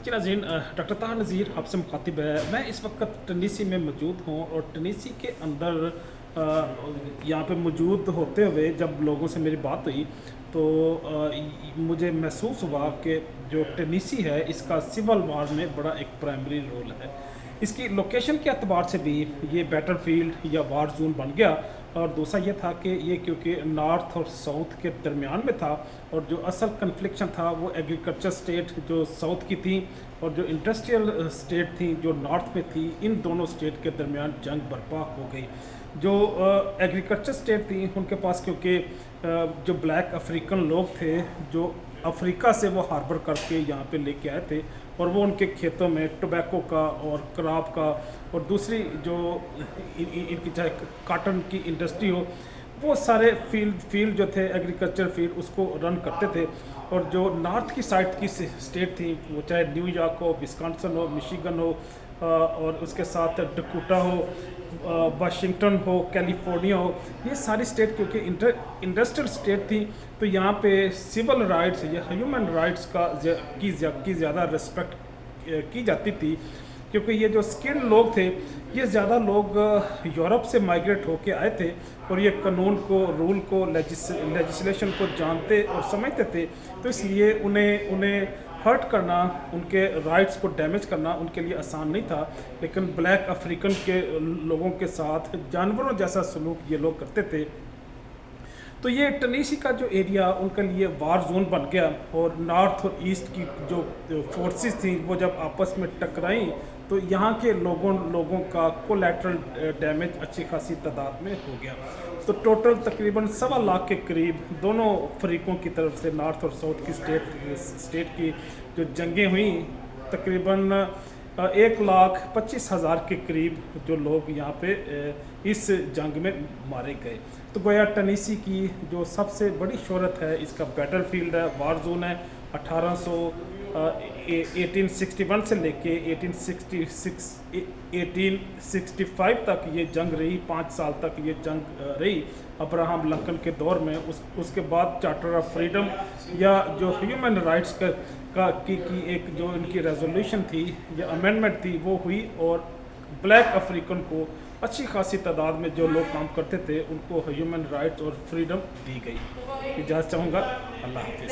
जी नाज़रीन, डॉक्टर ताहा नज़ीर आपसे मुखातिब है। मैं इस वक्त टनीसी में मौजूद हूँ और टनीसी के अंदर यहाँ पे मौजूद होते हुए जब लोगों से मेरी बात हुई तो मुझे महसूस हुआ कि जो टनीसी है इसका सिविल वार में बड़ा एक प्राइमरी रोल है। इसकी लोकेशन के अतबार से भी ये बैटलफील्ड या वार जोन बन गया। और दूसरा ये था कि ये क्योंकि नॉर्थ और साउथ के दरमियान में था और जो असल कन्फ्लिक्शन था वो एग्रीकल्चर स्टेट जो साउथ की थी और जो इंडस्ट्रियल स्टेट थी जो नॉर्थ में थी, इन दोनों स्टेट के दरमियान जंग बर्पा हो गई। जो एग्रीकल्चर स्टेट थी उनके पास क्योंकि जो ब्लैक अफ्रीकन लोग थे जो अफ्रीका से वो हार्बर करके यहाँ पे लेके आए थे और वो उनके खेतों में टोबैको का और क्रॉप का और दूसरी जो इनकी चाहे काटन की इंडस्ट्री हो, वो सारे फील्ड जो थे एग्रीकल्चर फील्ड उसको रन करते थे। और जो नॉर्थ की साइड की स्टेट थी वो चाहे न्यूयॉर्क हो, विस्कॉन्सिन हो, मिशिगन हो और उसके साथ डकोटा हो, वाशिंगटन हो, कैलिफोर्निया हो, ये सारी स्टेट क्योंकि इंडस्ट्रियल स्टेट थी तो यहाँ पे सिविल राइट्स या ह्यूमन राइट्स की ज़्यादा रिस्पेक्ट की जाती थी। क्योंकि ये जो स्किल्ड लोग थे ये ज़्यादा लोग यूरोप से माइग्रेट होके आए थे और ये कानून को, रूल को, लेजिस्लेशन को जानते और समझते थे। तो इसलिए उन्हें उन्हें हर्ट करना, उनके राइट्स को डैमेज करना उनके लिए आसान नहीं था। लेकिन ब्लैक अफ्रीकन के लोगों के साथ जानवरों जैसा सलूक ये लोग करते थे। तो ये टनीसी का जो एरिया उनके लिए वार जोन बन गया और नॉर्थ और ईस्ट की जो फोर्सेस थी वो जब आपस में टकराई तो यहाँ के लोगों का कोलैटरल डैमेज अच्छी खासी तादाद में हो गया। तो टोटल तकरीबन 1.25 लाख के करीब दोनों फरीकों की तरफ से नॉर्थ और साउथ की स्टेट की जो जंगें हुई, तकरीबन 1,25,000 के करीब जो लोग यहाँ पे इस जंग में मारे गए। तो गोया टनीसी की जो सबसे बड़ी शोहरत है इसका बैटलफील्ड है, वार जोन है। 1861 से लेके 1865 तक ये जंग रही, 5 साल तक ये जंग रही अब्राहम लिंकन के दौर में। उसके बाद चार्टर ऑफ फ्रीडम या जो ह्यूमन राइट्स की एक जो इनकी रेजोल्यूशन थी या अमेंडमेंट थी वो हुई और ब्लैक अफ्रीकन को अच्छी खासी तादाद में जो लोग काम करते थे उनको ह्यूमन राइट्स और फ्रीडम दी गई। इजाज़त चाहूँगा। अल्लाह हाफिज़।